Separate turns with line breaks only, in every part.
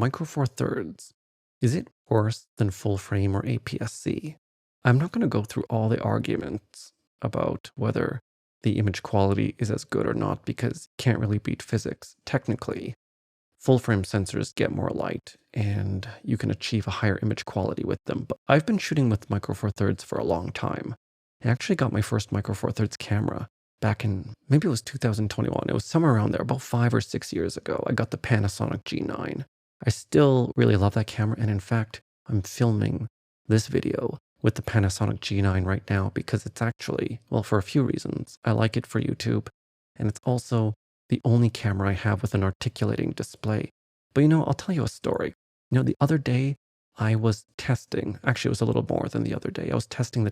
Micro Four Thirds, is it worse than full frame or APS-C? I'm not going to go through all the arguments about whether the image quality is as good or not because you can't really beat physics. Technically, full frame sensors get more light and you can achieve a higher image quality with them. But I've been shooting with Micro Four Thirds for a long time. I actually got my first Micro Four Thirds camera back in, maybe it was 2021. It was somewhere around there, about 5 or 6 years ago. I got the Panasonic G9. I still really love that camera. And in fact, I'm filming this video with the Panasonic G9 right now because it's actually, well, for a few reasons. I like it for YouTube, and it's also the only camera I have with an articulating display. But I'll tell you a story. The other day I was testing, actually it was a little more than the other day. I was testing the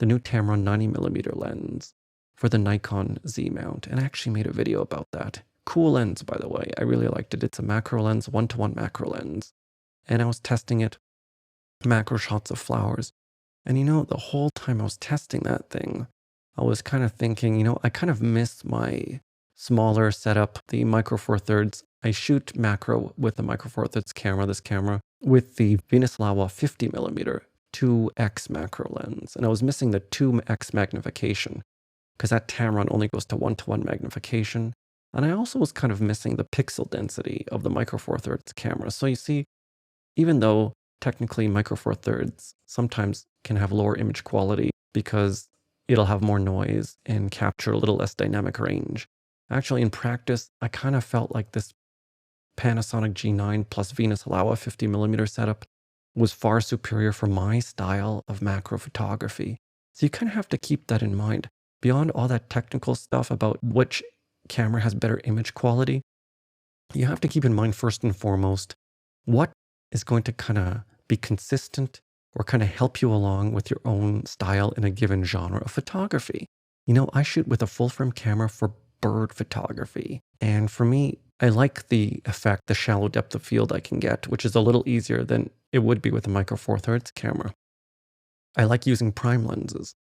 new Tamron 90mm lens for the Nikon Z mount, and I actually made a video about that. Cool lens, by the way. I really liked it. It's a macro lens, 1:1 macro lens. And I was testing it, macro shots of flowers. And the whole time I was testing that thing, I was kind of thinking, I kind of miss my smaller setup, the Micro Four Thirds. I shoot macro with the Micro Four Thirds camera, this camera, with the Venus Laowa 50mm 2x macro lens. And I was missing the 2x magnification because that Tamron only goes to 1:1 magnification. And I also was kind of missing the pixel density of the Micro Four Thirds camera. So you see, even though technically Micro Four Thirds sometimes can have lower image quality because it'll have more noise and capture a little less dynamic range. Actually, in practice, I kind of felt like this Panasonic G9 plus Venus Laowa 50mm setup was far superior for my style of macro photography. So you kind of have to keep that in mind. Beyond all that technical stuff about which camera has better image quality, you have to keep in mind first and foremost what is going to kind of be consistent or kind of help you along with your own style in a given genre of photography. I shoot with a full frame camera for bird photography. And for me, I like the effect, the shallow depth of field I can get, which is a little easier than it would be with a Micro Four Thirds camera. I like using prime lenses.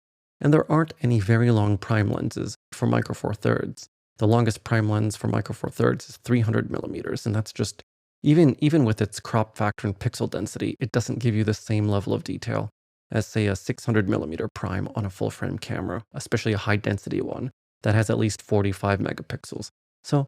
And there aren't any very long prime lenses for Micro Four Thirds. The longest prime lens for Micro Four Thirds is 300mm, and that's just, even with its crop factor and pixel density, it doesn't give you the same level of detail as, say, a 600mm prime on a full frame camera, especially a high density one that has at least 45 megapixels. So,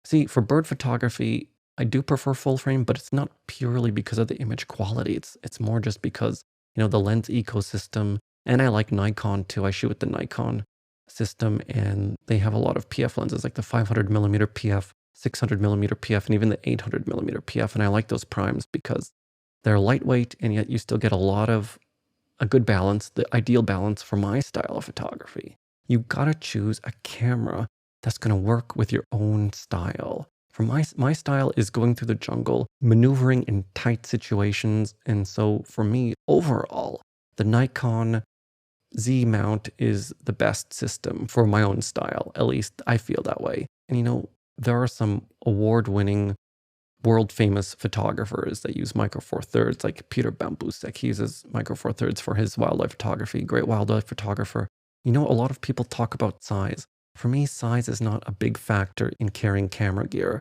see, for bird photography, I do prefer full frame, but it's not purely because of the image quality. It's more just because, the lens ecosystem, and I like Nikon too. I shoot with the Nikon system, and they have a lot of PF lenses, like the 500mm PF, 600mm PF, and even the 800mm PF. And I like those primes because they're lightweight, and yet you still get a good balance, the ideal balance for my style of photography. You gotta choose a camera that's gonna work with your own style. For my style is going through the jungle, maneuvering in tight situations. And so for me, overall, the Nikon Z mount is the best system for my own style. At least I feel that way. And there are some award-winning, world-famous photographers that use Micro Four Thirds, like Peter Bambusek. He uses Micro Four Thirds for his wildlife photography, great wildlife photographer. A lot of people talk about size. For me, size is not a big factor in carrying camera gear.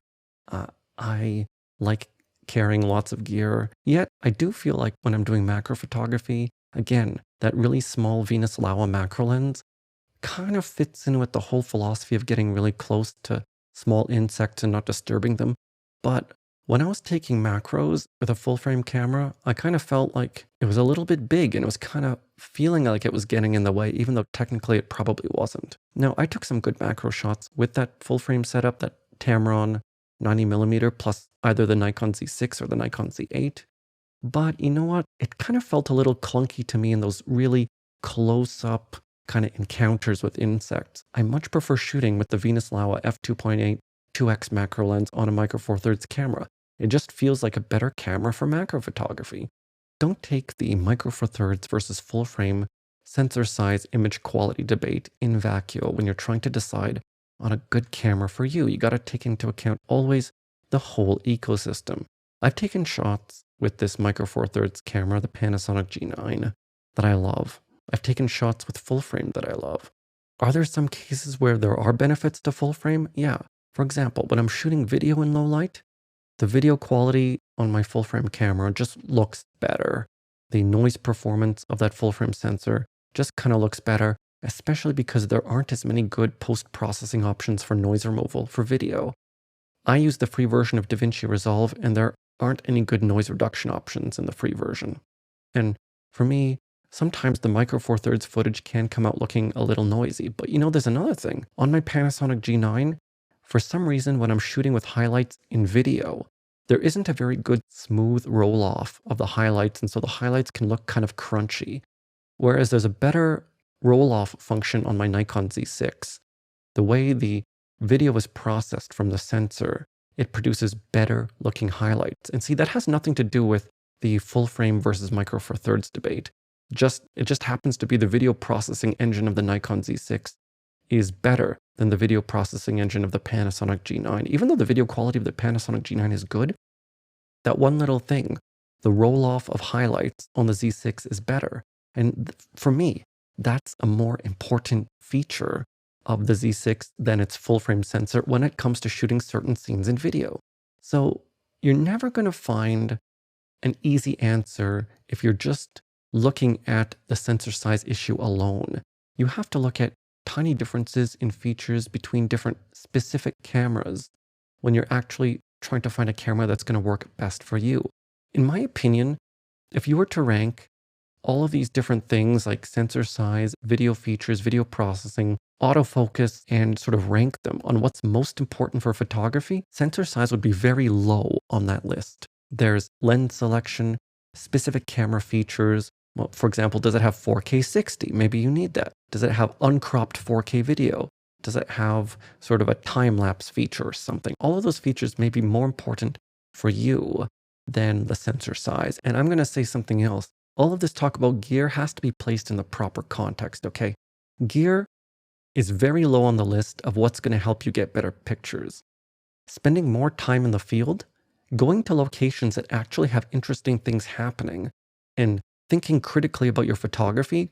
I like carrying lots of gear, yet I do feel like when I'm doing macro photography, again, that really small Venus Laowa macro lens kind of fits in with the whole philosophy of getting really close to small insects and not disturbing them. But when I was taking macros with a full frame camera, I kind of felt like it was a little bit big, and it was kind of feeling like it was getting in the way, even though technically it probably wasn't. Now, I took some good macro shots with that full frame setup, that Tamron 90mm plus either the Nikon Z6 or the Nikon Z8. But you know what? It kind of felt a little clunky to me in those really close-up kind of encounters with insects. I much prefer shooting with the Venus Laowa f2.8 2x macro lens on a Micro Four Thirds camera. It just feels like a better camera for macro photography. Don't take the Micro Four Thirds versus full frame sensor size image quality debate in vacuo when you're trying to decide on a good camera for you. You got to take into account always the whole ecosystem. I've taken shots with this Micro Four Thirds camera, the Panasonic G9, that I love. I've taken shots with full frame that I love. Are there some cases where there are benefits to full frame? Yeah. For example, when I'm shooting video in low light, The video quality on my full frame camera just looks better. The noise performance of that full frame sensor just kind of looks better, especially because there aren't as many good post-processing options for noise removal for video. I use the free version of DaVinci Resolve, and there aren't any good noise reduction options in the free version. And for me, sometimes the Micro Four Thirds footage can come out looking a little noisy. But there's another thing. On my Panasonic G9, for some reason, when I'm shooting with highlights in video, there isn't a very good smooth roll-off of the highlights, and so the highlights can look kind of crunchy. Whereas there's a better roll-off function on my Nikon Z6. The way the video is processed from the sensor, it produces better looking highlights. And see, that has nothing to do with the full frame versus Micro Four Thirds debate. It just happens to be the video processing engine of the Nikon Z6 is better than the video processing engine of the Panasonic G9. Even though the video quality of the Panasonic G9 is good, that one little thing, the roll-off of highlights on the Z6 is better. And for me, that's a more important feature of the Z6 than its full-frame sensor when it comes to shooting certain scenes in video. So you're never going to find an easy answer if you're just looking at the sensor size issue alone. You have to look at tiny differences in features between different specific cameras when you're actually trying to find a camera that's going to work best for you. In my opinion, if you were to rank all of these different things like sensor size, video features, video processing, autofocus, and sort of rank them on what's most important for photography, sensor size would be very low on that list. There's lens selection, specific camera features. Well, for example, does it have 4K 60? Maybe you need that. Does it have uncropped 4K video? Does it have sort of a time-lapse feature or something? All of those features may be more important for you than the sensor size. And I'm going to say something else. All of this talk about gear has to be placed in the proper context, okay? Gear is very low on the list of what's going to help you get better pictures. Spending more time in the field, going to locations that actually have interesting things happening, and thinking critically about your photography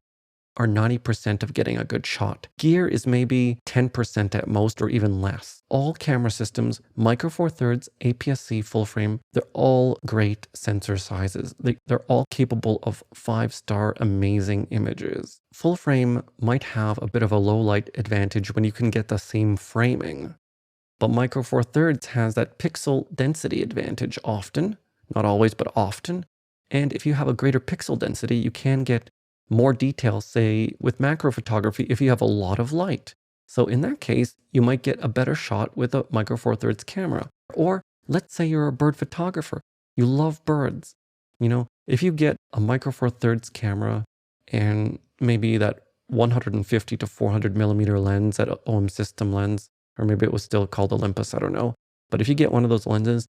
are 90% of getting a good shot. Gear is maybe 10% at most or even less. All camera systems, Micro Four Thirds, APS-C, full frame, they're all great sensor sizes. They're all capable of 5-star amazing images. Full frame might have a bit of a low light advantage when you can get the same framing. But Micro Four Thirds has that pixel density advantage often, not always, but often. And if you have a greater pixel density, you can get more detail, say, with macro photography if you have a lot of light. So in that case, you might get a better shot with a Micro Four Thirds camera. Or let's say you're a bird photographer. You love birds. If you get a Micro Four Thirds camera and maybe that 150 to 400 millimeter lens, that OM system lens, or maybe it was still called Olympus, I don't know. But if you get one of those lenses,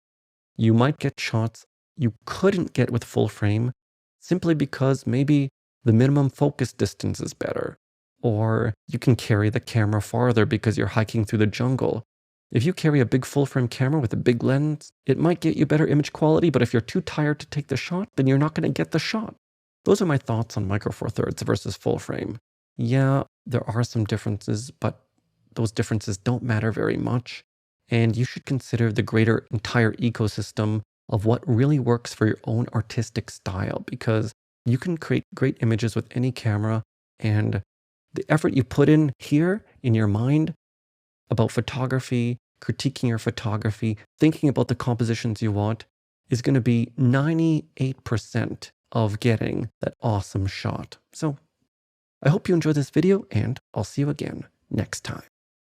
you might get shots you couldn't get with full frame simply because maybe the minimum focus distance is better, or you can carry the camera farther because you're hiking through the jungle. If you carry a big full frame camera with a big lens, it might get you better image quality, but if you're too tired to take the shot, then you're not going to get the shot. Those are my thoughts on Micro Four Thirds versus full frame. Yeah, there are some differences, but those differences don't matter very much. And you should consider the greater entire ecosystem of what really works for your own artistic style, because you can create great images with any camera, and the effort you put in here in your mind about photography, critiquing your photography, thinking about the compositions you want, is going to be 98% of getting that awesome shot. So I hope you enjoyed this video, and I'll see you again next time.